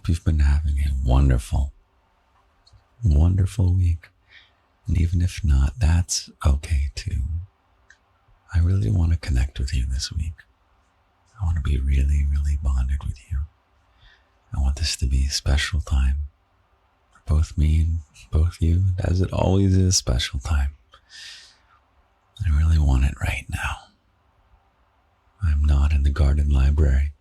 you've been having a wonderful, wonderful week. And even if not, that's okay too. I really want to connect with you this week. I want to be really, really bonded with you. I want this to be a special time for both me and both you, as it always is a special time. I really want it right now. I'm not in the garden library,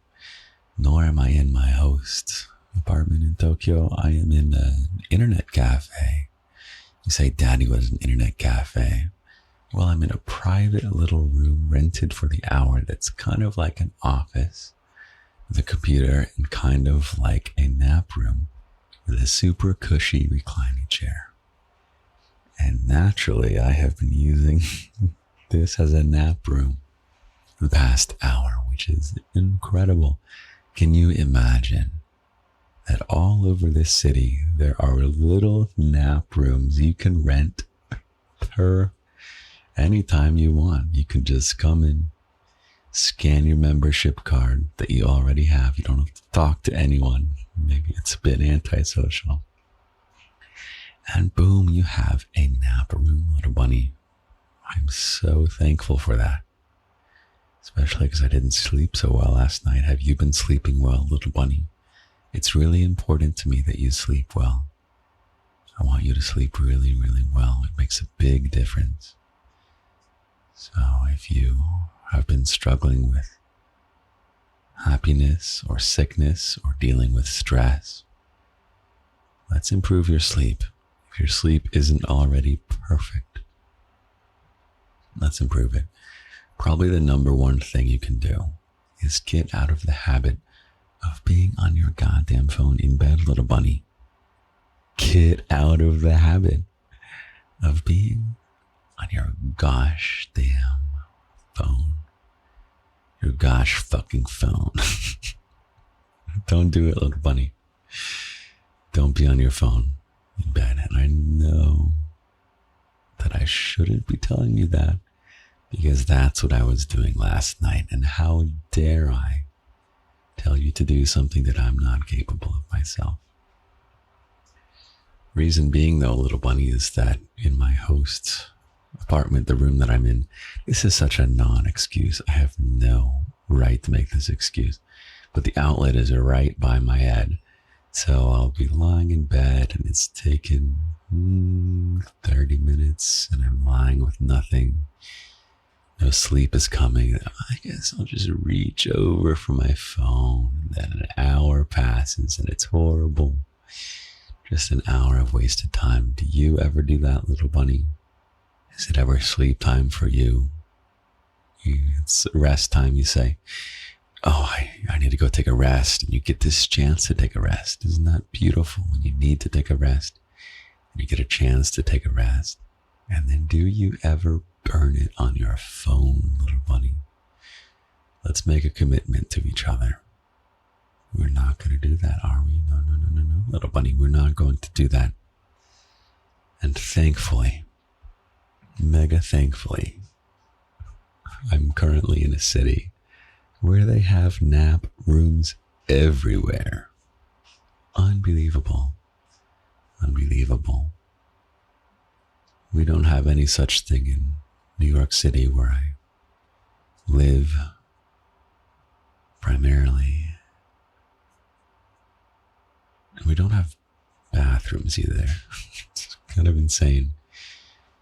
nor am I in my host's apartment in Tokyo. I am in an internet cafe. You say, Daddy, what is an internet cafe? Well, I'm in a private little room rented for the hour that's kind of like an office with a computer and kind of like a nap room with a super cushy reclining chair. And naturally, I have been using this as a nap room for the past hour, which is incredible. Can you imagine that all over this city, there are little nap rooms you can rent per anytime you want? You can just come in, scan your membership card that you already have. You don't have to talk to anyone. Maybe it's a bit antisocial. And boom, you have a nap room, little bunny. I'm so thankful for that. Especially because I didn't sleep so well last night. Have you been sleeping well, little bunny? It's really important to me that you sleep well. I want you to sleep really, really well. It makes a big difference. So if you have been struggling with happiness or sickness or dealing with stress, let's improve your sleep. If your sleep isn't already perfect, let's improve it. Probably the number one thing you can do is get out of the habit of being on your goddamn phone in bed, little bunny. Get out of the habit of being on your gosh damn phone. Your gosh fucking phone. Don't do it, little bunny. Don't be on your phone in bed. And I know that I shouldn't be telling you that, because that's what I was doing last night. And how dare I tell you to do something that I'm not capable of myself? Reason being, though, little bunny, is that in my host's apartment, the room that I'm in, this is such a non-excuse. I have no right to make this excuse. But the outlet is right by my head. So I'll be lying in bed and it's taken 30 minutes and I'm lying with nothing. No sleep is coming. I guess I'll just reach over for my phone. And then an hour passes and it's horrible. Just an hour of wasted time. Do you ever do that, little bunny? Is it ever sleep time for you? It's rest time, you say. Oh, I need to go take a rest. And you get this chance to take a rest. Isn't that beautiful when you need to take a rest? And you get a chance to take a rest. And then do you ever burn it on your phone, little bunny? Let's make a commitment to each other. We're not going to do that, are we? No, little bunny, we're not going to do that. And thankfully, mega thankfully, I'm currently in a city where they have nap rooms everywhere. Unbelievable. Unbelievable. We don't have any such thing in New York City, where I live primarily. And we don't have bathrooms either. It's kind of insane.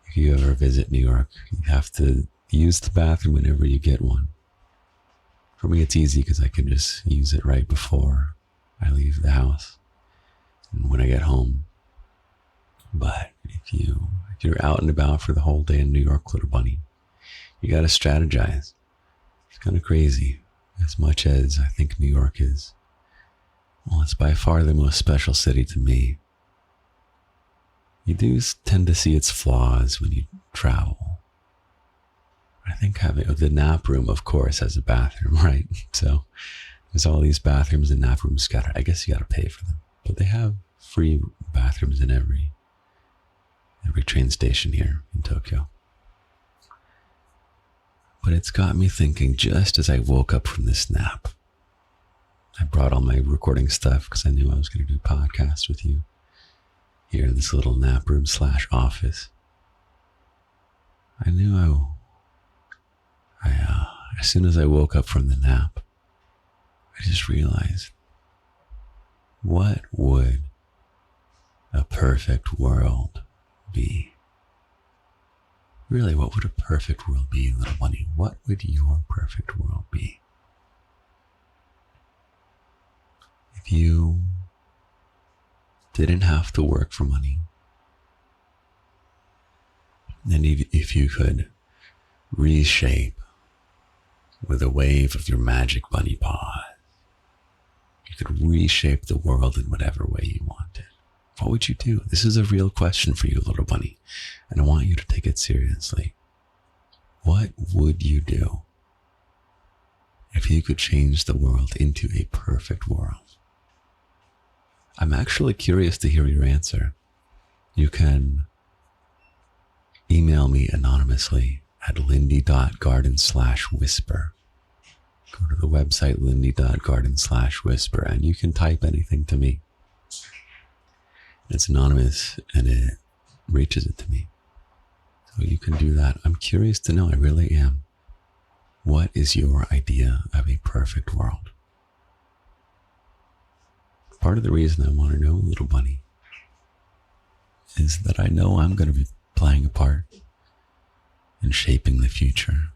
If you ever visit New York, you have to use the bathroom whenever you get one. For me, it's easy because I can just use it right before I leave the house and when I get home. But if you're out and about for the whole day in New York, little bunny, you got to strategize. It's kind of crazy. As much as I think New York is, well, it's by far the most special city to me. You do tend to see its flaws when you travel. I think having the nap room, of course, has a bathroom, right? So there's all these bathrooms and nap rooms scattered. I guess you got to pay for them, but they have free bathrooms in every train station here in Tokyo. But it's got me thinking, just as I woke up from this nap, I brought all my recording stuff because I knew I was going to do podcasts with you here in this little nap room / office. I knew as soon as I woke up from the nap, I just realized, what would a perfect world be? Really, what would a perfect world be, little bunny? What would your perfect world be? If you didn't have to work for money, and if you could reshape with a wave of your magic bunny paws, you could reshape the world in whatever way you wanted, what would you do? This is a real question for you, little bunny, and I want you to take it seriously. What would you do if you could change the world into a perfect world? I'm actually curious to hear your answer. You can email me anonymously at lindy.garden/whisper. Go to the website lindy.garden/whisper and you can type anything to me. It's anonymous and it reaches it to me. So you can do that. I'm curious to know, I really am. What is your idea of a perfect world? Part of the reason I want to know, little bunny, is that I know I'm going to be playing a part in shaping the future.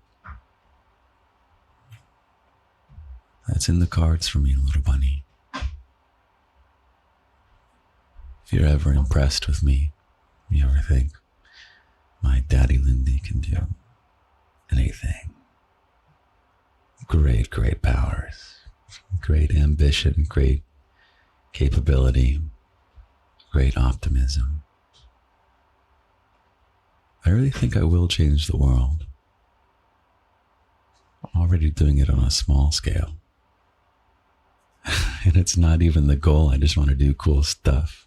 That's in the cards for me, little bunny. If you're ever impressed with me, you ever think my daddy Lindy can do anything. Great powers, great ambition, great capability, great optimism. I really think I will change the world. I'm already doing it on a small scale. And it's not even the goal. I just want to do cool stuff.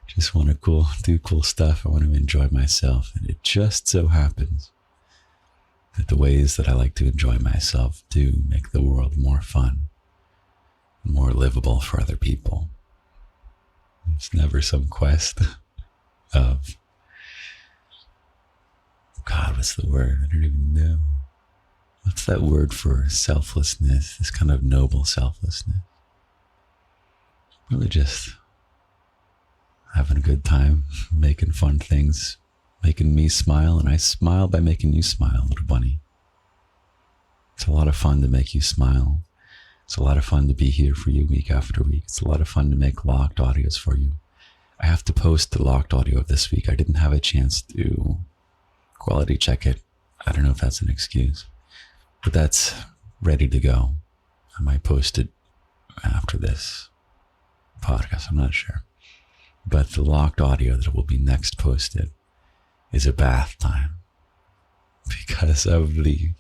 Just want to do cool stuff. I want to enjoy myself. And it just so happens that the ways that I like to enjoy myself do make the world more fun, more livable for other people. It's never some quest of, God, what's the word? I don't even know. What's that word for selflessness? This kind of noble selflessness. Really just having a good time, making fun things, making me smile, and I smile by making you smile, little bunny. It's a lot of fun to make you smile. It's a lot of fun to be here for you week after week. It's a lot of fun to make locked audios for you. I have to post the locked audio of this week. I didn't have a chance to quality check it. I don't know if that's an excuse, but that's ready to go. I might post it after this podcast. I'm not sure. But the locked audio that will be next posted is a bath time because of the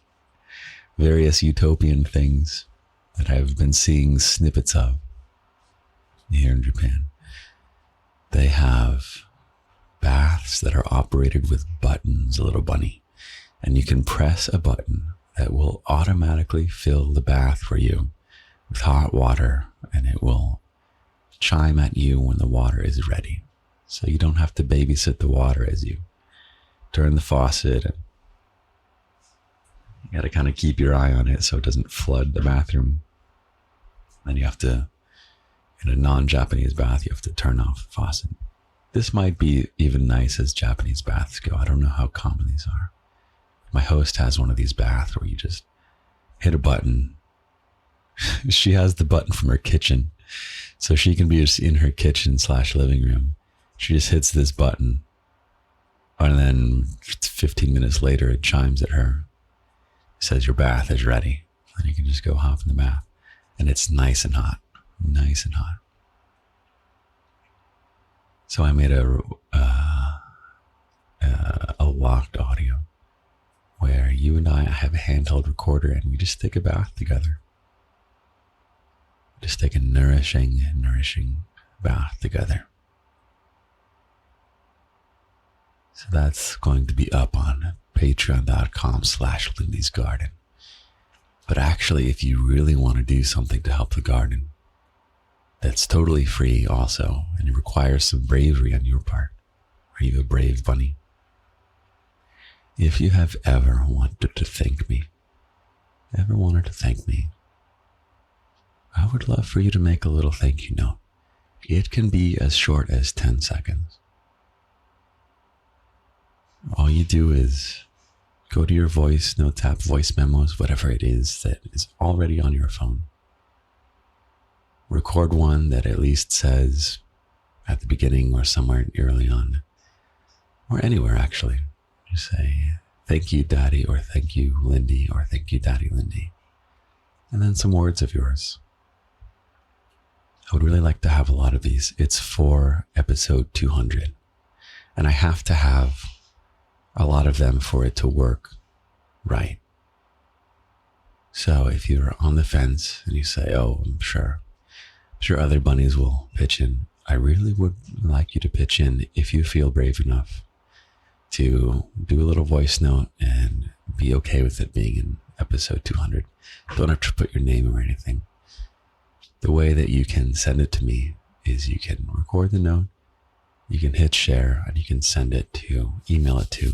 various utopian things that I've been seeing snippets of here in Japan. They have baths that are operated with buttons, little bunny, and you can press a button that will automatically fill the bath for you with hot water, and it will chime at you when the water is ready. So you don't have to babysit the water as you turn the faucet, and you got to kind of keep your eye on it so it doesn't flood the bathroom. Then you have to, in a non-Japanese bath, you have to turn off the faucet. This might be even nice as Japanese baths go. I don't know how common these are. My host has one of these baths where you just hit a button. She has the button from her kitchen, so she can be just in her kitchen / living room. She just hits this button, and then 15 minutes later, it chimes at her. It says your bath is ready, and you can just go hop in the bath, and it's nice and hot, nice and hot. So I made a locked audio where you and I have a handheld recorder and we just take a bath together. Just take a nourishing bath together. So that's going to be up on patreon.com/Lindy's Garden. But actually, if you really want to do something to help the garden, that's totally free also, and it requires some bravery on your part. Are you a brave bunny? If you have ever wanted to thank me, I would love for you to make a little thank you note. It can be as short as 10 seconds. All you do is go to your voice notes app, voice memos, whatever it is that is already on your phone. Record one that at least says at the beginning or somewhere early on, or anywhere actually. You say, thank you, Daddy, or thank you, Lindy, or thank you, Daddy, Lindy. And then some words of yours. I would really like to have a lot of these. It's for episode 200. And I have to have a lot of them for it to work right. So if you're on the fence and you say, oh, I'm sure other bunnies will pitch in, I really would like you to pitch in if you feel brave enough to do a little voice note and be okay with it being in episode 200. Don't have to put your name or anything. The way that you can send it to me is you can record the note, you can hit share, and you can email it to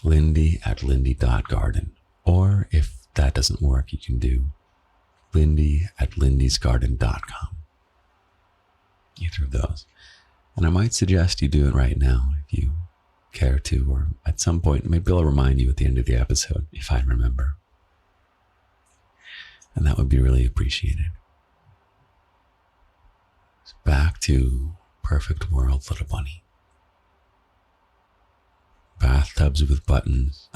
lindy@lindy.garden. Or if that doesn't work, you can do lindy@lindysgarden.com. Either of those. And I might suggest you do it right now if you care to, or at some point, maybe I'll remind you at the end of the episode if I remember. And that would be really appreciated. So back to perfect world, little bunny. Bathtubs with buttons.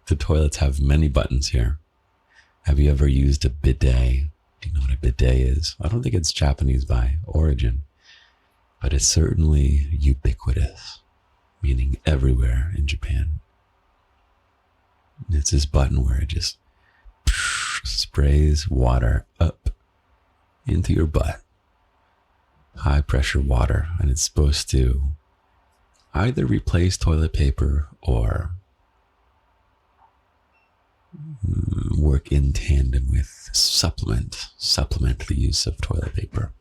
The toilets have many buttons here. Have you ever used a bidet? Do you know what a bidet is? I don't think it's Japanese by origin, but it's certainly ubiquitous, meaning everywhere in Japan. It's this button where it just sprays water up into your butt. High pressure water, and it's supposed to either replace toilet paper or work in tandem with supplement the use of toilet paper.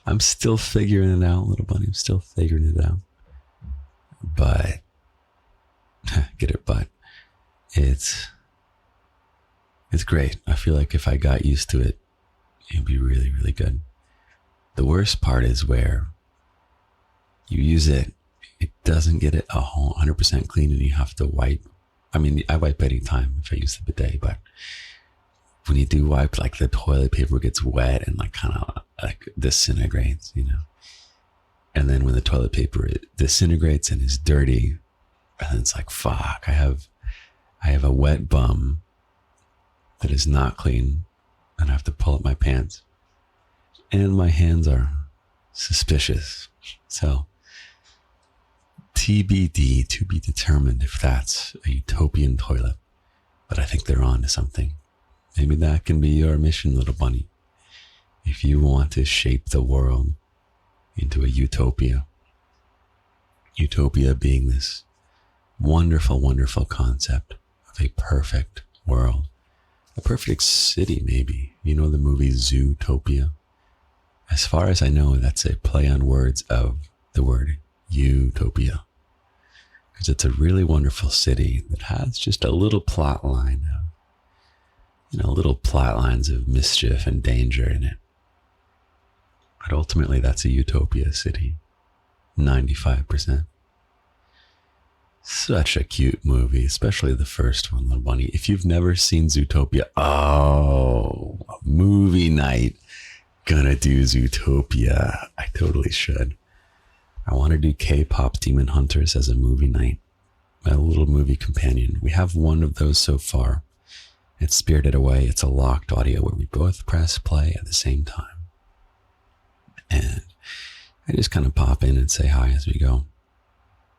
I'm still figuring it out, little bunny. I'm still figuring it out. But get it, but it's great. I feel like if I got used to it, it'd be really, really good. The worst part is where you use it, it doesn't get it 100% clean, and you have to wipe. I mean, I wipe any time if I use the bidet, but when you do wipe, like the toilet paper gets wet and like kind of like disintegrates, you know. And then when the toilet paper it disintegrates and is dirty, and then it's like, fuck, I have a wet bum that is not clean, and I have to pull up my pants, and my hands are suspicious. So TBD, to be determined if that's a utopian toilet, but I think they're on to something. Maybe that can be your mission, little bunny. If you want to shape the world into a utopia being this wonderful, wonderful concept of a perfect world, a perfect city, maybe. You know the movie Zootopia? As far as I know, that's a play on words of the word utopia. Because it's a really wonderful city that has just a little plot line of, little plot lines of mischief and danger in it. But ultimately, that's a utopia city. 95%. Such a cute movie, especially the first one, Little Bunny. If you've never seen Zootopia, movie night. Gonna do Zootopia. I totally should. I want to do K-pop Demon Hunters as a movie night. A little movie companion. We have one of those so far. It's Spirited Away. It's a locked audio where we both press play at the same time. And I just kind of pop in and say hi as we go.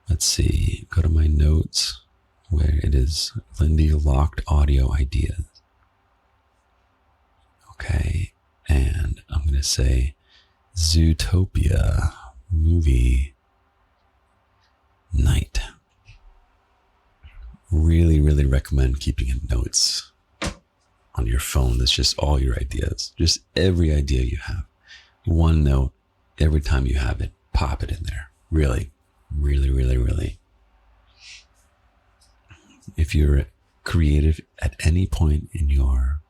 Let's see. Go to my notes where it is Lindy locked audio ideas. Okay. And I'm going to say Zootopia movie night. Really, really recommend keeping in notes on your phone. That's just all your ideas, just every idea you have. One note, every time you have it, pop it in there. Really, really, really, really. If you're creative at any point in your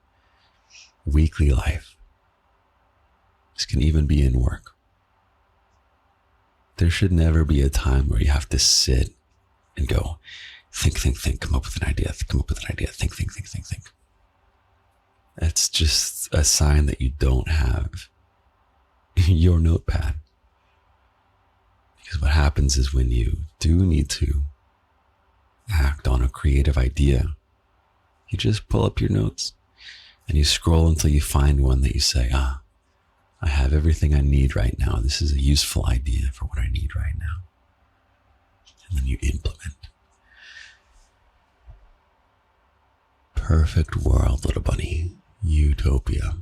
weekly life, this can even be in work, there should never be a time where you have to sit and go, think, come up with an idea, think. That's just a sign that you don't have your notepad. Because what happens is when you do need to act on a creative idea, you just pull up your notes and you scroll until you find one that you say, I have everything I need right now. This is a useful idea for what I need right now. And then you implement. Perfect world, little bunny. Utopia.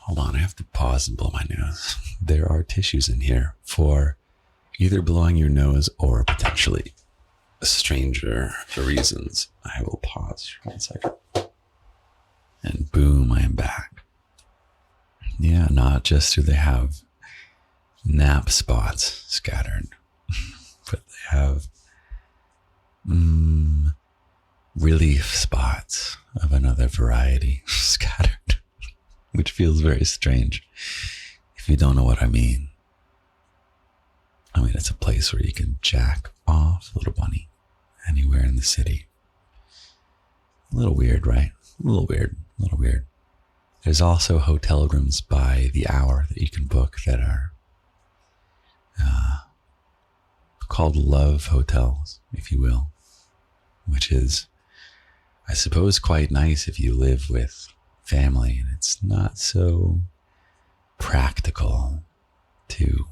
Hold on, I have to pause and blow my nose. There are tissues in here for either blowing your nose or potentially stranger reasons. I will pause for 1 second. And boom, I am back. Yeah, not just do they have nap spots scattered, but they have relief spots of another variety scattered, which feels very strange if you don't know what I mean. I mean, it's a place where you can jack off, little bunny, anywhere in the city. A little weird, right? A little weird. There's also hotel rooms by the hour that you can book that are called love hotels, if you will, which is, I suppose, quite nice if you live with family and it's not so practical to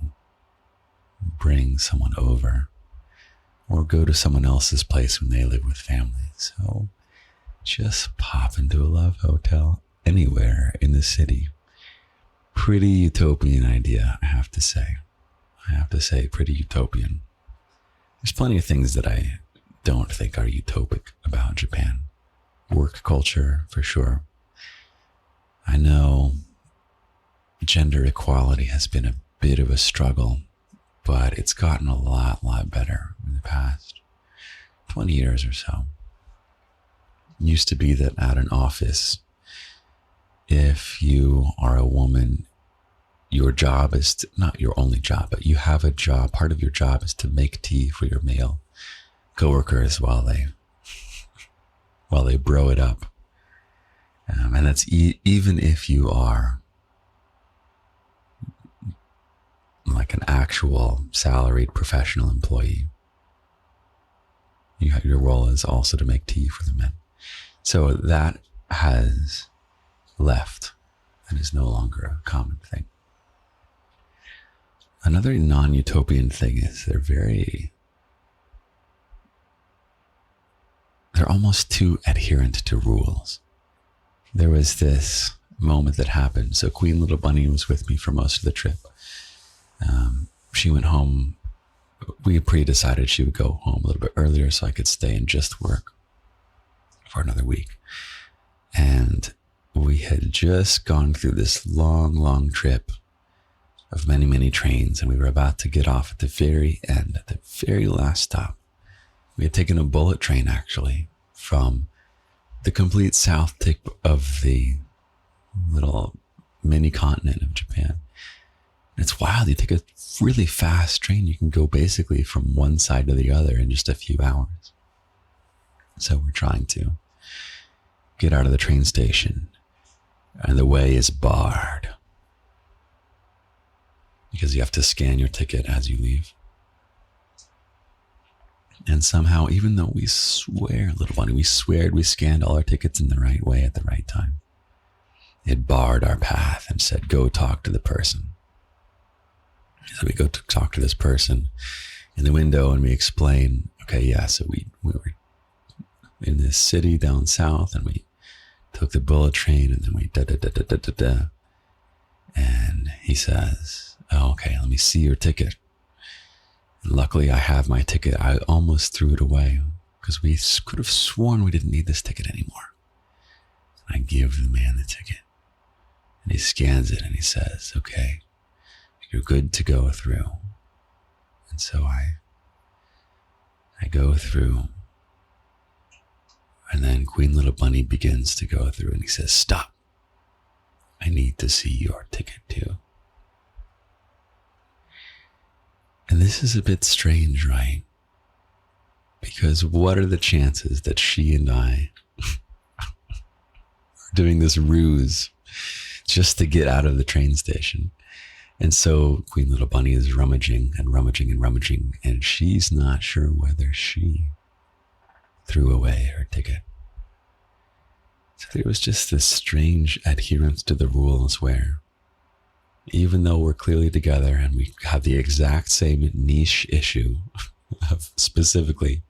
bring someone over or go to someone else's place when they live with family. So just pop into a love hotel anywhere in the city. Pretty utopian idea, I have to say. Pretty utopian. There's plenty of things that I don't think are utopic about Japan. Work culture, for sure. I know gender equality has been a bit of a struggle, but it's gotten a lot better in the past 20 years or so. It used to be that at an office, if you are a woman, your job is not your only job, but you have a job. Part of your job is to make tea for your male coworkers while they bro it up. And that's even if you are like an actual salaried professional employee. Your role is also to make tea for the men. So that has left and is no longer a common thing. Another non-utopian thing is they're almost too adherent to rules. There was this moment that happened. So Queen Little Bunny was with me for most of the trip. She went home. We had pre-decided she would go home a little bit earlier so I could stay and just work for another week. And we had just gone through this long trip of many trains, and we were about to get off at the very end, at the very last stop. We had taken a bullet train, actually, from the complete south tip of the little mini continent of Japan. And it's wild. You take a really fast train. You can go basically from one side to the other in just a few hours. So we're trying to get out of the train station, and the way is barred because you have to scan your ticket as you leave. And somehow, even though we swear, little bunny, we scanned all our tickets in the right way at the right time, it barred our path and said, go talk to the person. So we go to talk to this person in the window and we explain, okay, yeah, so we were in this city down south and we took the bullet train and then we da. And he says, oh, okay, let me see your ticket. And luckily I have my ticket. I almost threw it away because we could have sworn we didn't need this ticket anymore. And I give the man the ticket. And he scans it and he says, okay, you're good to go through. And so I go through. And then Queen Little Bunny begins to go through and he says, stop. I need to see your ticket too. And this is a bit strange, right? Because what are the chances that she and I are doing this ruse just to get out of the train station? And so Queen Little Bunny is rummaging and rummaging and rummaging, and she's not sure whether she threw away her ticket. So there was just this strange adherence to the rules where, even though we're clearly together and we have the exact same niche issue of specifically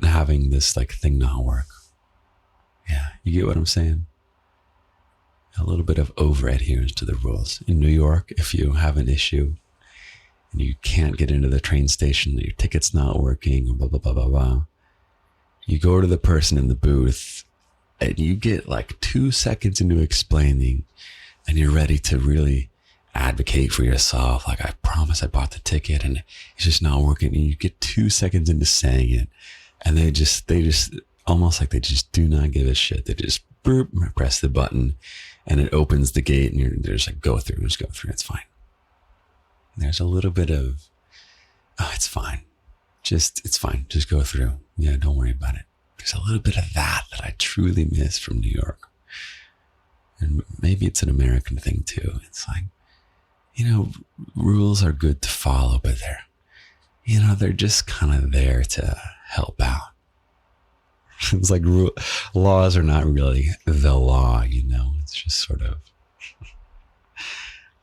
having this like thing not work. Yeah, you get what I'm saying? A little bit of over adherence to the rules. In New York, if you have an issue and you can't get into the train station, your ticket's not working, or blah, blah, blah, blah, blah, you go to the person in the booth and you get like 2 seconds into explaining and you're ready to really advocate for yourself. Like, I promise I bought the ticket and it's just not working. And you get 2 seconds into saying it and they just almost like they just do not give a shit. They just press the button and it opens the gate and they're just like, go through, just go through. It's fine. And there's a little bit of, oh, it's fine. It's fine. Just go through. Yeah, don't worry about it. There's a little bit of that I truly miss from New York. And maybe it's an American thing too. It's like, rules are good to follow, but they're just kind of there to help out. It's like laws are not really the law, it's just sort of,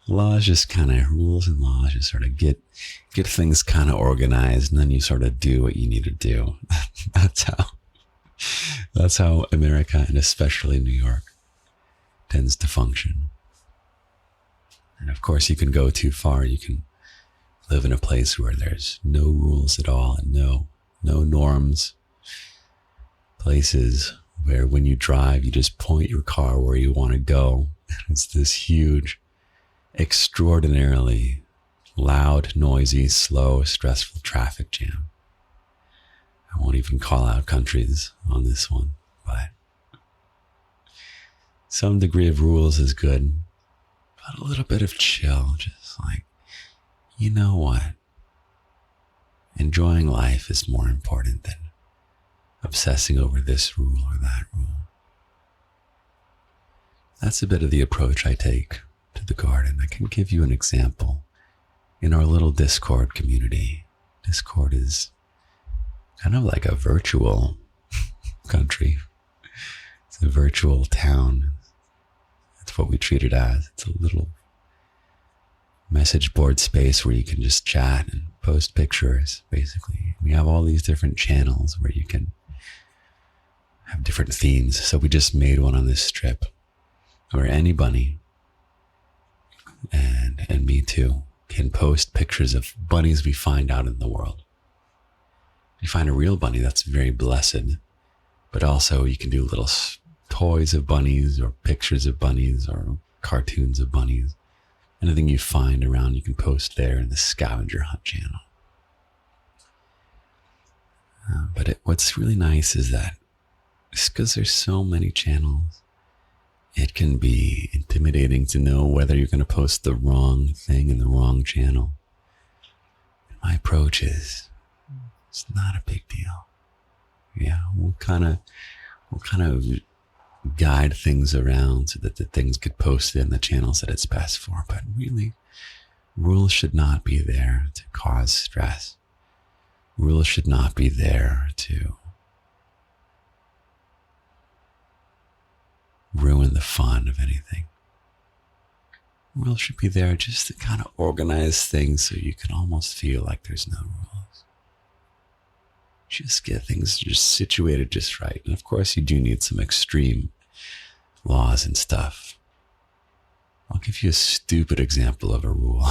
laws just kind of, rules and laws just sort of get things kind of organized, and then you sort of do what you need to do. That's how America, and especially New York, tends to function. And of course, you can go too far. You can live in a place where there's no rules at all and no norms. Places where when you drive, you just point your car where you want to go. It's this huge, extraordinarily loud, noisy, slow, stressful traffic jam. I won't even call out countries on this one, but some degree of rules is good, but a little bit of chill, just like, you know what? Enjoying life is more important than obsessing over this rule or that rule. That's a bit of the approach I take to the garden. I can give you an example. In our little Discord community, Discord is kind of like a virtual country. It's a virtual town. That's what we treat it as. It's a little message board space where you can just chat and post pictures, basically. We have all these different channels where you can have different themes. So we just made one on this strip where any bunny, and me too, can post pictures of bunnies we find out in the world. If you find a real bunny, that's very blessed. But also you can do little toys of bunnies or pictures of bunnies or cartoons of bunnies. Anything you find around, you can post there in the scavenger hunt channel. But what's really nice is that just because there's so many channels, it can be intimidating to know whether you're going to post the wrong thing in the wrong channel. My approach is, it's not a big deal. Yeah, we'll kind of guide things around so that the things get posted in the channels that it's best for. But really, rules should not be there to cause stress. Rules should not be there to ruin the fun of anything. Rules should be there just to kind of organize things so you can almost feel like there's no rules. Just get things just situated just right. And of course, you do need some extreme laws and stuff. I'll give you a stupid example of a rule.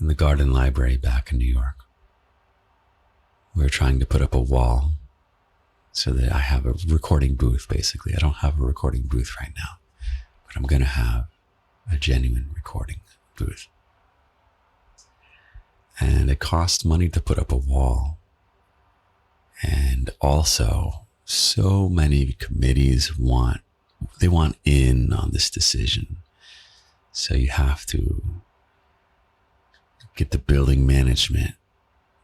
In the garden library back in New York, we're trying to put up a wall so that I have a recording booth, basically. I don't have a recording booth right now, but I'm going to have a genuine recording booth. And it costs money to put up a wall. And also, so many committees want in on this decision. So you have to get the building management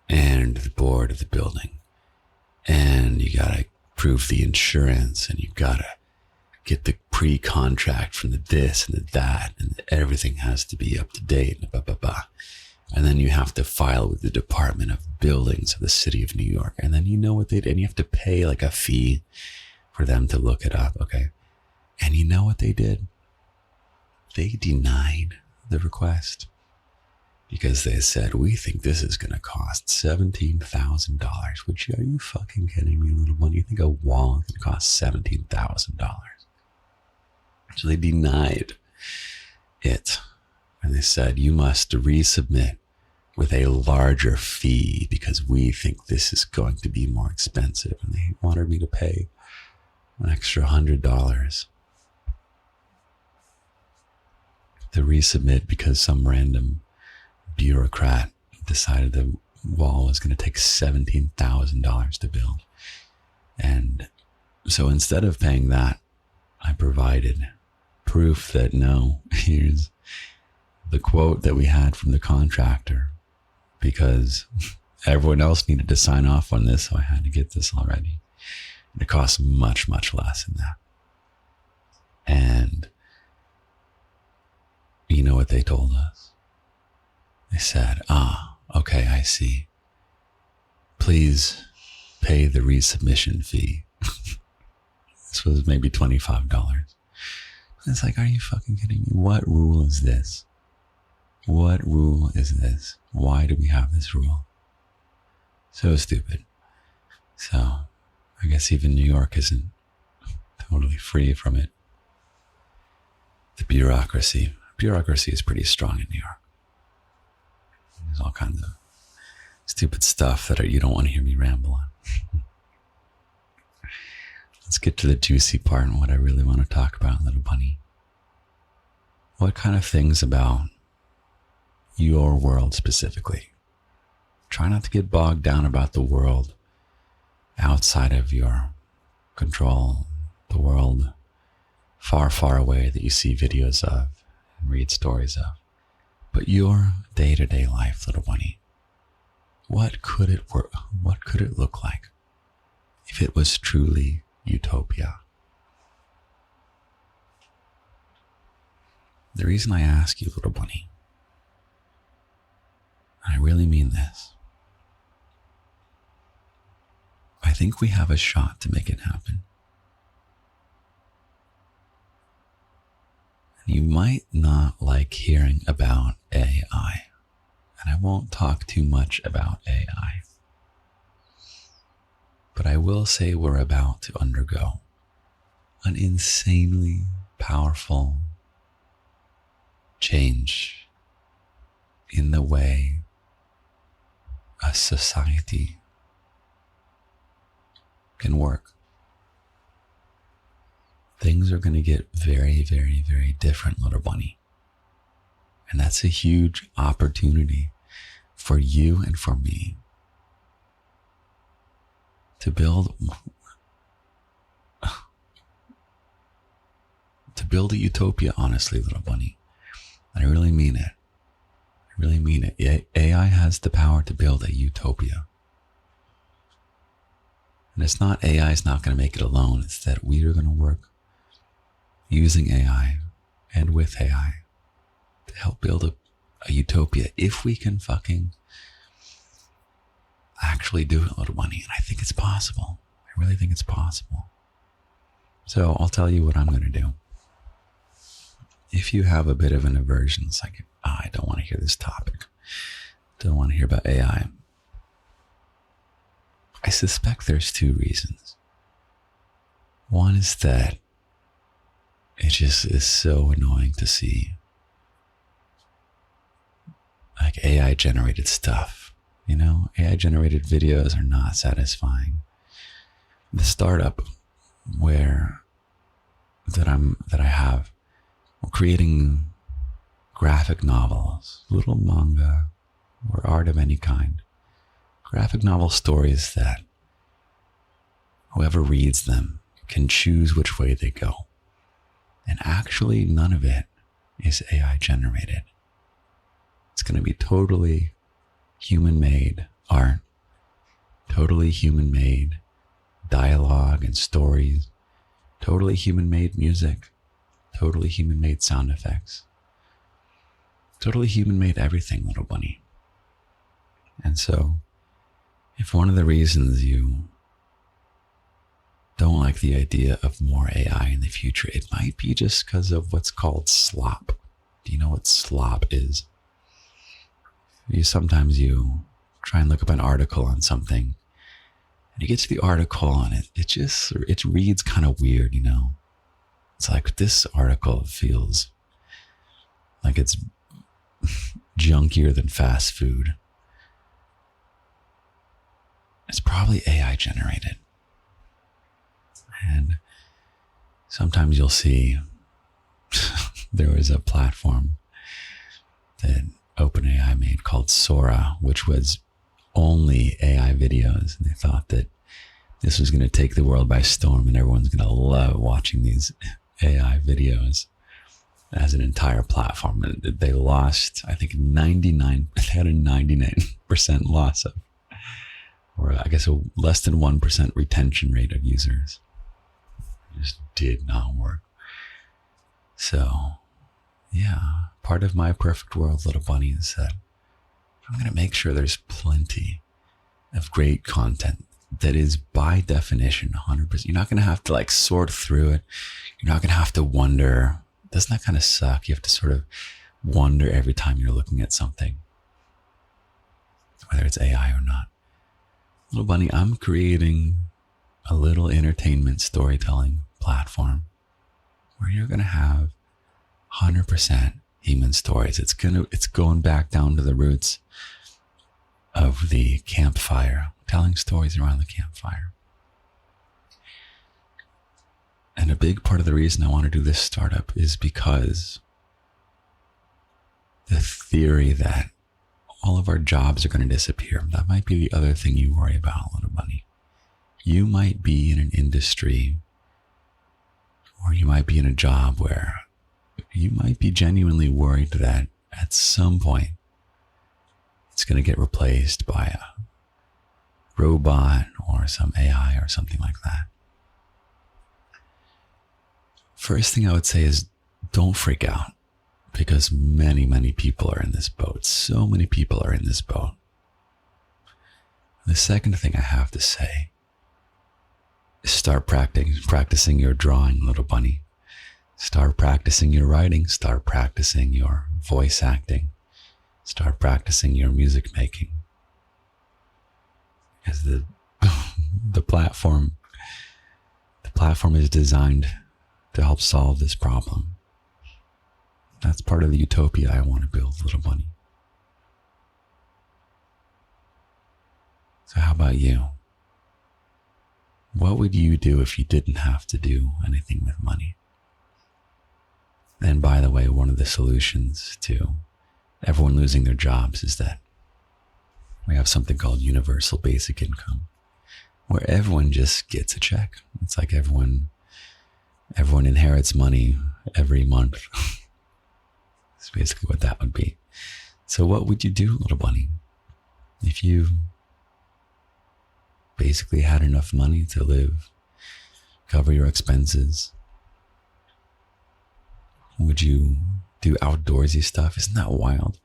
and the board of the building. And you got to prove the insurance, and you got to get the pre-contract from the this and the that, and everything has to be up to date, and blah, blah, blah. And then you have to file with the Department of Buildings of the City of New York. And then you know what and you have to pay like a fee for them to look it up, okay? And you know what they did? They denied the request because they said, we think this is going to cost $17,000, which, are you fucking kidding me, little money? You think a wall is going to cost $17,000? So they denied it. And they said, you must resubmit with a larger fee because we think this is going to be more expensive. And they wanted me to pay an extra $100 to resubmit because some random bureaucrat decided the wall was going to take $17,000 to build. And so instead of paying that, I provided proof that no, here's the quote that we had from the contractor, because everyone else needed to sign off on this, so I had to get this already. And it costs much, much less than that. And you know what they told us? They said, okay, I see. Please pay the resubmission fee. This was maybe $25. It's like, are you fucking kidding me? What rule is this? What rule is this? Why do we have this rule? So stupid. So I guess even New York isn't totally free from it. The bureaucracy is pretty strong in New York. There's all kinds of stupid stuff that you don't want to hear me ramble on. Let's get to the juicy part and what I really want to talk about, little bunny. What kind of things about your world specifically? Try not to get bogged down about the world outside of your control, the world far, far away that you see videos of and read stories of. But your day-to-day life, little bunny, what could it look like if it was truly utopia? The reason I ask you, little bunny, and I really mean this, I think we have a shot to make it happen. And you might not like hearing about AI, and I won't talk too much about AI. But I will say we're about to undergo an insanely powerful change in the way a society can work. Things are going to get very, very, very different, little bunny. And that's a huge opportunity for you and for me to build a utopia, honestly, little bunny. I really mean it. I really mean it. AI has the power to build a utopia. And it's not AI is not going to make it alone. It's that we are going to work using AI and with AI to help build a utopia if we can fucking actually do it, little bunny. And I think it's possible. I really think it's possible. So I'll tell you what I'm going to do. If you have a bit of an aversion, it's like, I don't want to hear this topic. Don't want to hear about AI. I suspect there's two reasons. One is that it just is so annoying to see like AI generated stuff You know, AI generated videos are not satisfying. The startup that I have, we're creating graphic novels, little manga or art of any kind. Graphic novel stories that whoever reads them can choose which way they go. And actually, none of it is AI generated. It's going to be totally human-made art, totally human-made dialogue and stories, totally human-made music, totally human-made sound effects, totally human-made everything, little bunny. And so, if one of the reasons you don't like the idea of more AI in the future, it might be just because of what's called slop. Do you know what slop is? Sometimes you try and look up an article on something, and you get to the article and it reads kind of weird, you know? It's like, this article feels like it's junkier than fast food. It's probably AI generated. And sometimes you'll see there was a platform that OpenAI made called Sora, which was only AI videos. And they thought that this was going to take the world by storm and everyone's going to love watching these AI videos as an entire platform. And they lost, I think, they had a 99% loss of, or I guess a less than 1% retention rate of users. It just did not work. So, yeah, part of my perfect world, little bunny, is that I'm going to make sure there's plenty of great content that is by definition 100%. You're not going to have to like sort through it. You're not going to have to wonder. Doesn't that kind of suck? You have to sort of wonder every time you're looking at something, whether it's AI or not. Little bunny, I'm creating a little entertainment storytelling platform where you're going to have 100% human stories. It's going back down to the roots of the campfire, telling stories around the campfire. And a big part of the reason I want to do this startup is because the theory that all of our jobs are going to disappear, that might be the other thing you worry about, little bunny. You might be in an industry, or you might be in a job where you might be genuinely worried that at some point it's going to get replaced by a robot or some AI or something like that. First thing I would say is don't freak out, because many, many people are in this boat. So many people are in this boat. The second thing I have to say is start practicing your drawing, little bunny. Start practicing your writing. Start practicing your voice acting. Start practicing your music making. Because the platform is designed to help solve this problem. That's part of the utopia I want to build, little bunny. So how about you? What would you do if you didn't have to do anything with money? And by the way, one of the solutions to everyone losing their jobs is that we have something called universal basic income, where everyone just gets a check. It's like everyone inherits money every month. That's basically what that would be. So what would you do, little bunny, if you basically had enough money to live, cover your expenses? Would you do outdoorsy stuff? Isn't that wild?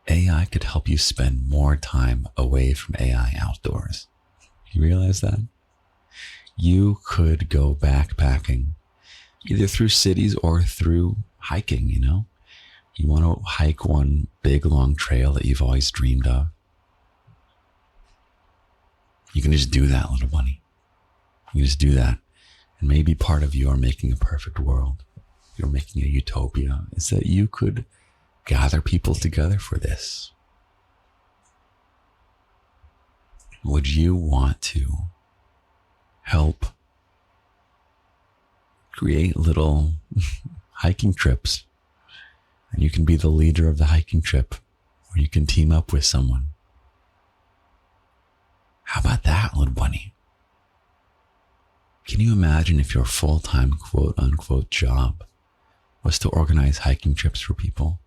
AI could help you spend more time away from AI outdoors. You realize that? You could go backpacking, either through cities or through hiking, you know? You want to hike one big long trail that you've always dreamed of. You can just do that, little bunny. You can just do that. And maybe part of your making a perfect world, you're making a utopia, is that you could gather people together for this. Would you want to help create little hiking trips? And you can be the leader of the hiking trip, or you can team up with someone. How about that, little bunny? Can you imagine if your full-time quote-unquote job was to organize hiking trips for people?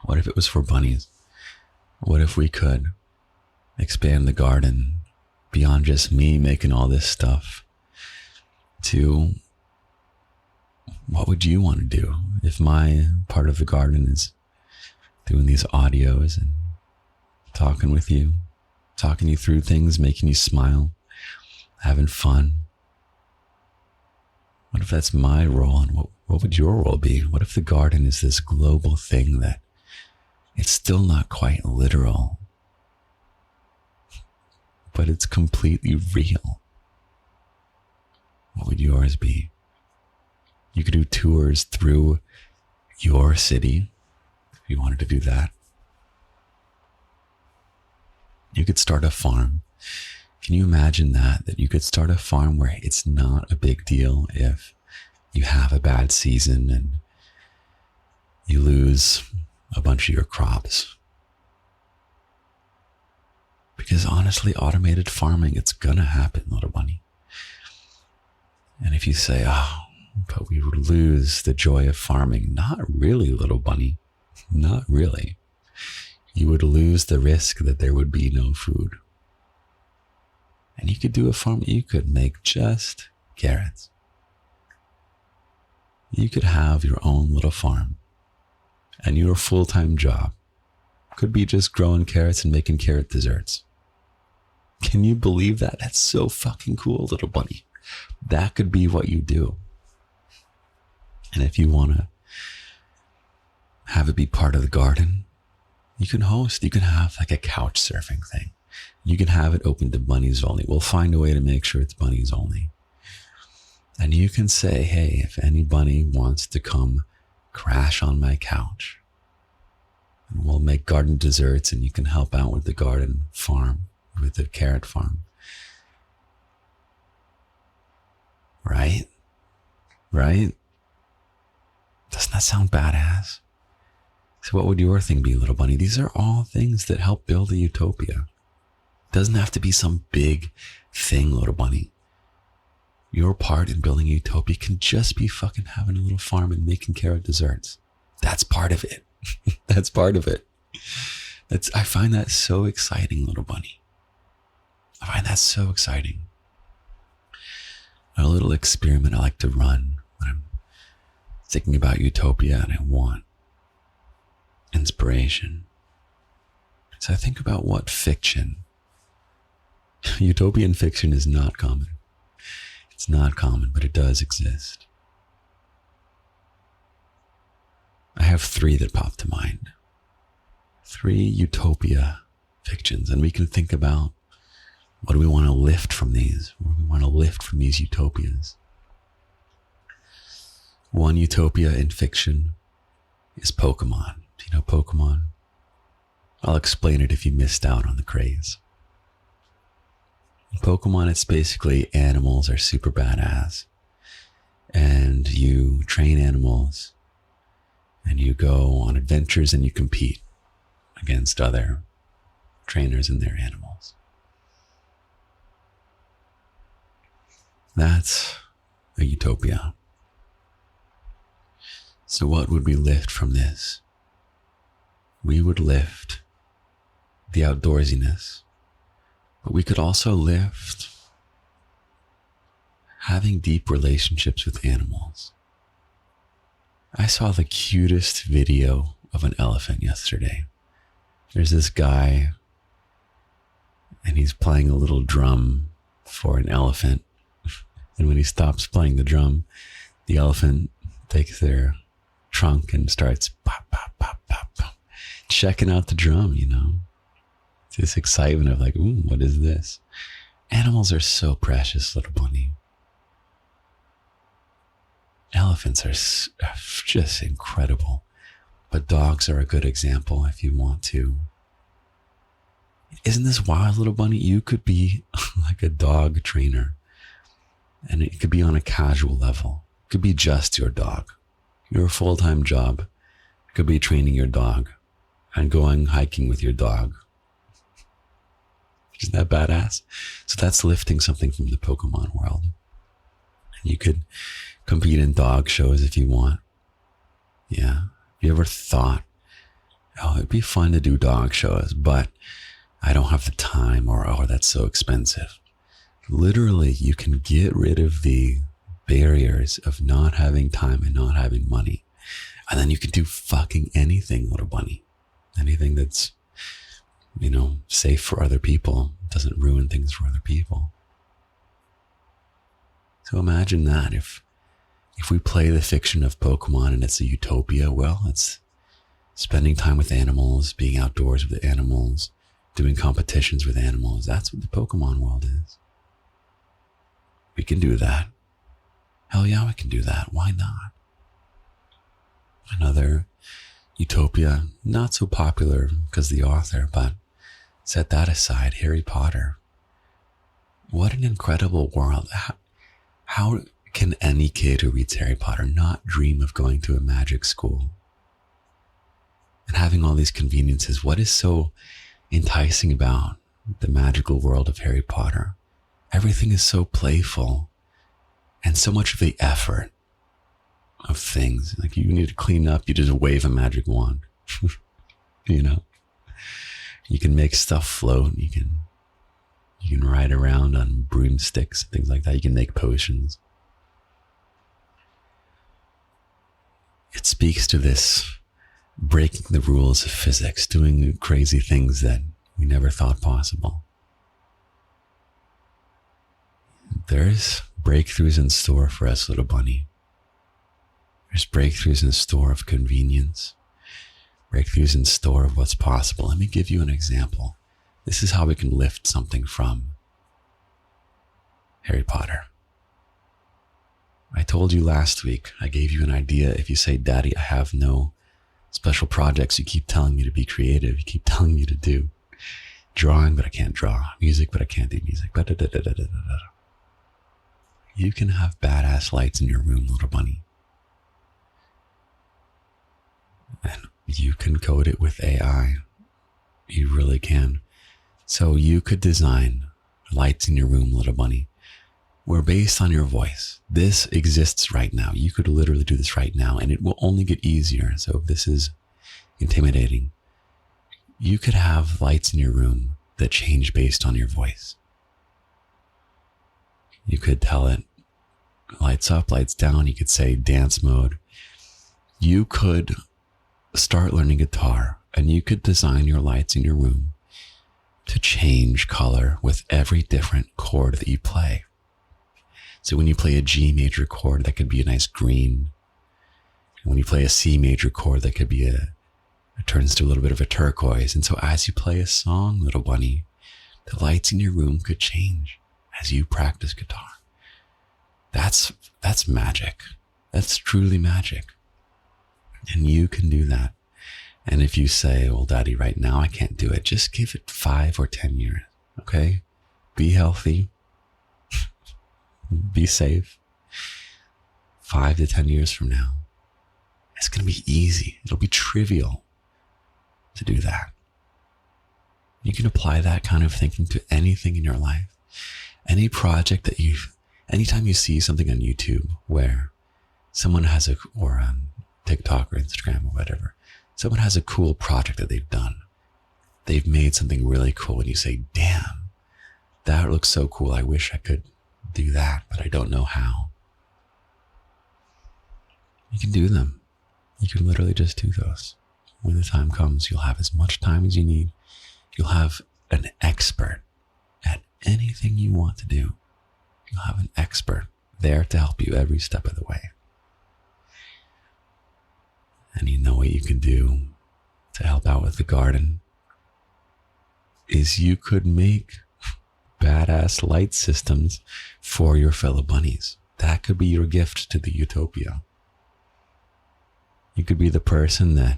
What if it was for bunnies? What if we could expand the garden beyond just me making all this stuff to what would you want to do if my part of the garden is doing these audios and talking with you, talking you through things, making you smile, having fun? What if that's my role, and what would your role be? What if the garden is this global thing that it's still not quite literal, but it's completely real? What would yours be? You could do tours through your city if you wanted to do that. You could start a farm. Can you imagine that you could start a farm where it's not a big deal if you have a bad season and you lose a bunch of your crops? Because honestly, automated farming, it's gonna happen, little bunny. And if you say, oh, but we would lose the joy of farming. Not really, little bunny. Not really. You would lose the risk that there would be no food. And you could do a farm, you could make just carrots. You could have your own little farm. And your full-time job could be just growing carrots and making carrot desserts. Can you believe that? That's so fucking cool, little bunny. That could be what you do. And if you want to have it be part of the garden, you can host, you can have like a couch surfing thing. You can have it open to bunnies only. We'll find a way to make sure it's bunnies only. And you can say, hey, if any bunny wants to come crash on my couch, and we'll make garden desserts and you can help out with the garden farm, with the carrot farm. Right? Right? Doesn't that sound badass? So what would your thing be, little bunny? These are all things that help build a utopia. It doesn't have to be some big thing, little bunny. Your part in building a utopia can just be fucking having a little farm and making carrot desserts. That's part of it. That's part of it. I find that so exciting, little bunny. I find that so exciting. A little experiment I like to run when I'm thinking about utopia and I want inspiration. So I think about what fiction. Utopian fiction is not common. It's not common, but it does exist. I have 3 that pop to mind. 3 utopia fictions, and we can think about what do we want to lift from these? What do we want to lift from these utopias? One utopia in fiction is Pokemon. Do you know Pokemon? I'll explain it if you missed out on the craze. In Pokemon, it's basically animals are super badass. And you train animals and you go on adventures and you compete against other trainers and their animals. That's a utopia. So what would we lift from this? We would lift the outdoorsiness, but we could also lift having deep relationships with animals. I saw the cutest video of an elephant yesterday. There's this guy and he's playing a little drum for an elephant. And when he stops playing the drum, the elephant takes their trunk and starts pop, pop, pop, pop, pop, checking out the drum, you know. It's this excitement of like, ooh, what is this? Animals are so precious, little bunny. Elephants are just incredible. But dogs are a good example if you want to Isn't this wild, little bunny? You could be like a dog trainer, and it could be on a casual level. It could be just your dog. Your full-time job could be training your dog and going hiking with your dog. Isn't that badass? So that's lifting something from the Pokemon world. And you could compete in dog shows if you want. Yeah. Have you ever thought, oh, it'd be fun to do dog shows, but I don't have the time, or, oh, that's so expensive. Literally, you can get rid of the barriers of not having time and not having money. And then you can do fucking anything, little bunny. Anything that's, safe for other people, doesn't ruin things for other people. So imagine that if we play the fiction of Pokemon and it's a utopia, well, it's spending time with animals, being outdoors with the animals, doing competitions with animals. That's what the Pokemon world is. We can do that. Hell yeah, we can do that. Why not? Another utopia, not so popular because the author, but set that aside, Harry Potter. What an incredible world. How can any kid who reads Harry Potter not dream of going to a magic school and having all these conveniences? What is so enticing about the magical world of Harry Potter? Everything is so playful, and so much of the effort of things, like you need to clean up, you just wave a magic wand. You can make stuff float, you can ride around on broomsticks, things like that. You can make potions. It speaks to this breaking the rules of physics, doing crazy things that we never thought possible. There's breakthroughs in store for us, little bunny. There's breakthroughs in store of convenience, breakthroughs in store of what's possible. Let me give you an example. This is how we can lift something from Harry Potter. I told you last week, I gave you an idea. If you say, Daddy, I have no special projects, you keep telling me to be creative, you keep telling me to do drawing, but I can't draw, music, but I can't do music. You can have badass lights in your room, little bunny. And you can code it with AI. You really can. So you could design lights in your room, little bunny, where based on your voice, this exists right now. You could literally do this right now, and it will only get easier. So if this is intimidating, you could have lights in your room that change based on your voice. You could tell it lights up, lights down. You could say dance mode. You could start learning guitar, and you could design your lights in your room to change color with every different chord that you play. So when you play a G major chord, that could be a nice green. When you play a C major chord, that could be it turns to a little bit of a turquoise. And so as you play a song, little bunny, the lights in your room could change as you practice guitar. That's magic. That's truly magic. And you can do that. And if you say, well, Daddy, right now I can't do it, just give it 5 or 10 years, okay? Be healthy. Be safe. 5 to 10 years from now, it's going to be easy. It'll be trivial to do that. You can apply that kind of thinking to anything in your life. Any project that anytime you see something on YouTube where someone has or on TikTok or Instagram or whatever, someone has a cool project that they've done. They've made something really cool, and you say, damn, that looks so cool. I wish I could do that, but I don't know how. You can do them. You can literally just do those. When the time comes, you'll have as much time as you need. You'll have an expert at anything you want to do. You'll have an expert there to help you every step of the way. And you know what you can do to help out with the garden is you could make badass light systems for your fellow bunnies. That could be your gift to the utopia. You could be the person that,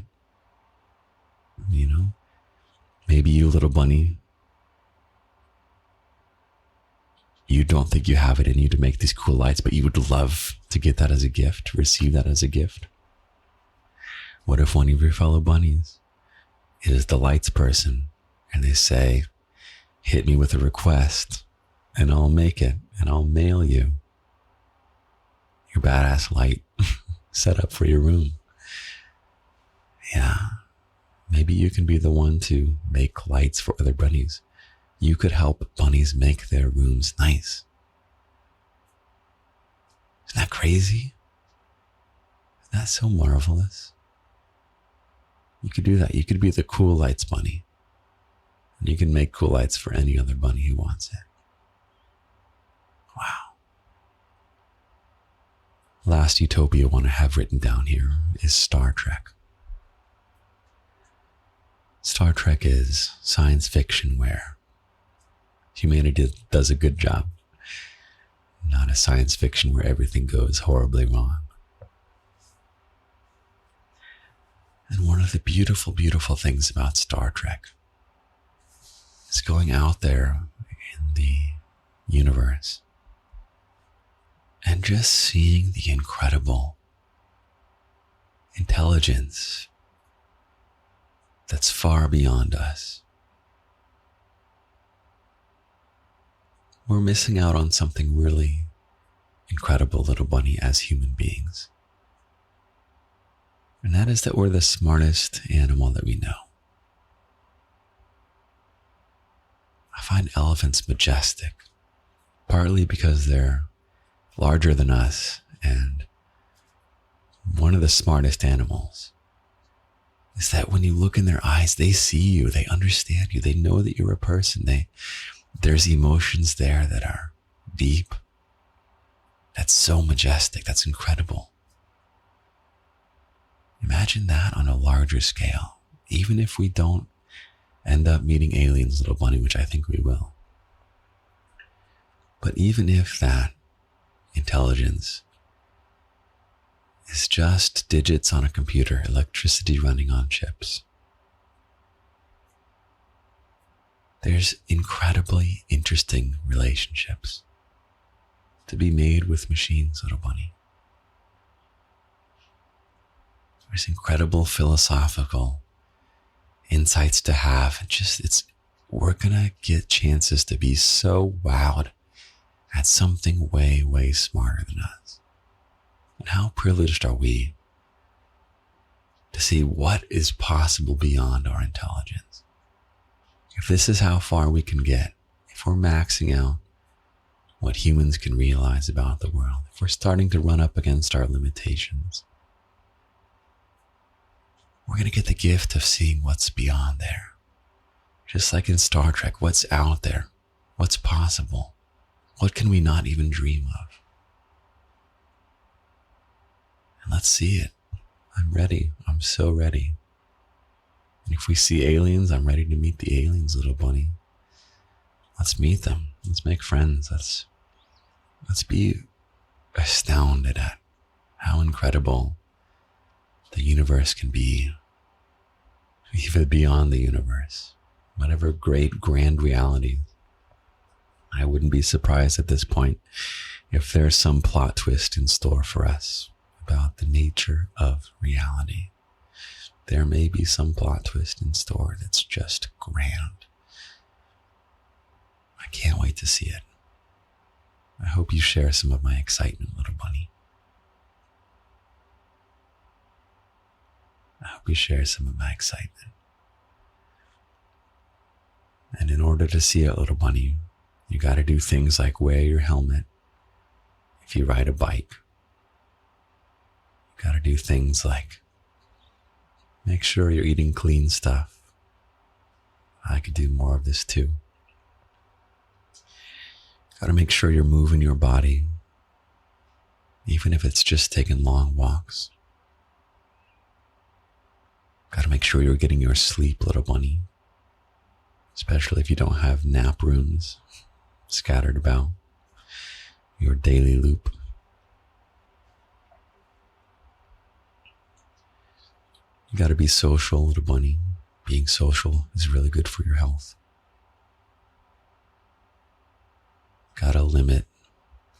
maybe you, little bunny, You don't think you have it in you to make these cool lights, but you would love to get that as a gift, receive that as a gift. What if one of your fellow bunnies is the lights person and they say, hit me with a request and I'll make it and I'll mail you your badass light set up for your room. Yeah, maybe you can be the one to make lights for other bunnies. You could help bunnies make their rooms nice. Isn't that crazy? Isn't that so marvelous? You could do that. You could be the cool lights bunny. And you can make cool lights for any other bunny who wants it. Wow. Last utopia I want to have written down here is Star Trek. Star Trek is science fiction where humanity does a good job, not a science fiction where everything goes horribly wrong. And one of the beautiful, beautiful things about Star Trek is going out there in the universe and just seeing the incredible intelligence that's far beyond us. We're missing out on something really incredible, little bunny, as human beings. And that is that we're the smartest animal that we know. I find elephants majestic, partly because they're larger than us and one of the smartest animals is that when you look in their eyes, they see you, they understand you, they know that you're a person. There's emotions there that are deep. That's so majestic. That's incredible. Imagine that on a larger scale. Even if we don't end up meeting aliens, little bunny, which I think we will. But even if that intelligence is just digits on a computer, electricity running on chips, there's incredibly interesting relationships to be made with machines, little bunny. There's incredible philosophical insights to have. We're gonna get chances to be so wowed at something way, way smarter than us. And how privileged are we to see what is possible beyond our intelligence? If this is how far we can get, if we're maxing out what humans can realize about the world, if we're starting to run up against our limitations, we're going to get the gift of seeing what's beyond there. Just like in Star Trek, what's out there, what's possible, what can we not even dream of? And let's see it. I'm ready. I'm so ready. And if we see aliens, I'm ready to meet the aliens, little bunny. Let's meet them. Let's make friends. Let's be astounded at how incredible the universe can be, even beyond the universe. Whatever great, grand reality. I wouldn't be surprised at this point if there's some plot twist in store for us about the nature of reality. There may be some plot twist in store that's just grand. I can't wait to see it. I hope you share some of my excitement, little bunny. I hope you share some of my excitement. And in order to see it, little bunny, you got to do things like wear your helmet if you ride a bike. You got to do things like make sure you're eating clean stuff. I could do more of this too. Got to make sure you're moving your body, even if it's just taking long walks. Got to make sure you're getting your sleep, little bunny, especially if you don't have nap rooms scattered about your daily loop. You got to be social, little bunny. Being social is really good for your health. Gotta limit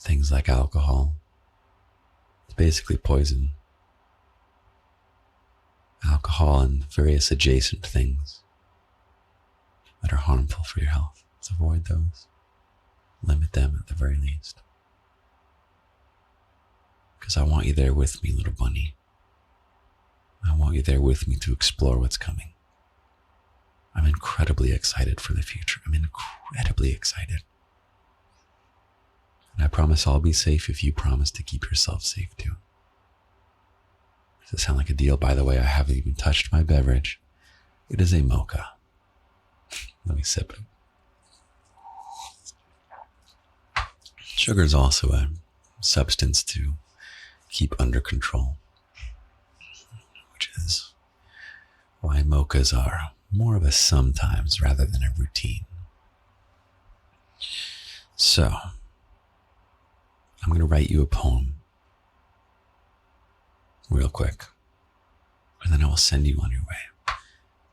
things like alcohol. It's basically poison. Alcohol and various adjacent things that are harmful for your health. Let's avoid those. Limit them at the very least. Because I want you there with me, little bunny. I want you there with me to explore what's coming. I'm incredibly excited for the future. I'm incredibly excited. And I promise I'll be safe if you promise to keep yourself safe too. Does it sound like a deal? By the way, I haven't even touched my beverage. It is a mocha. Let me sip it. Sugar is also a substance to keep under control, which is why mochas are more of a sometimes rather than a routine. So, I'm going to write you a poem real quick, and then I will send you on your way.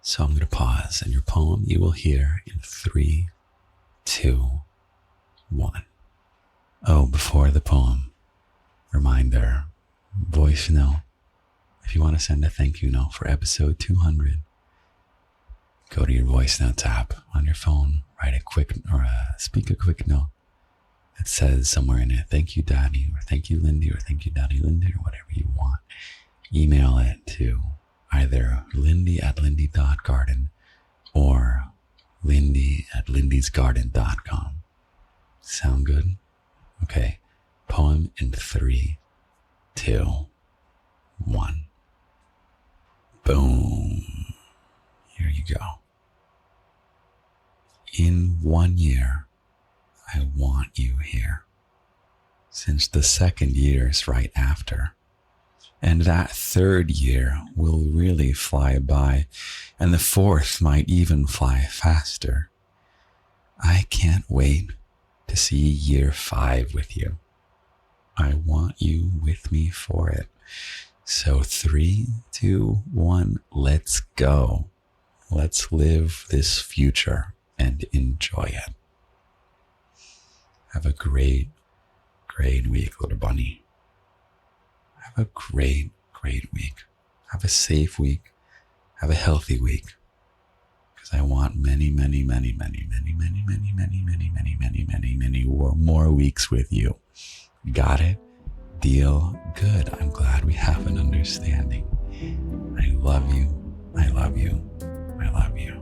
So I'm going to pause, and your poem you will hear in 3, 2, 1. Oh, before the poem, reminder, voice note. If you want to send a thank you note for episode 200, go to your voice notes app on your phone, write a quick or speak a quick note that says somewhere in it, thank you, Daddy, or thank you, Lindy, or thank you, Daddy, Lindy, or whatever you want. Email it to either lindy@lindy.garden or lindy@lindysgarden.com. Sound good? Okay. Poem in 3, 2, 1. Boom. Here you go. In 1 year, I want you here. Since the second year is right after. And that third year will really fly by, and the fourth might even fly faster. I can't wait to see year 5 with you. I want you with me for it. So 3, 2, 1, let's go. Let's live this future and enjoy it. Have a great, great week, little bunny. Have a great, great week. Have a safe week. Have a healthy week. Because I want many, many, many, many, many, many, many, many, many, many, many, many, many more weeks with you. Got it? Deal? Good. I'm glad we have an understanding. I love you. I love you. I love you.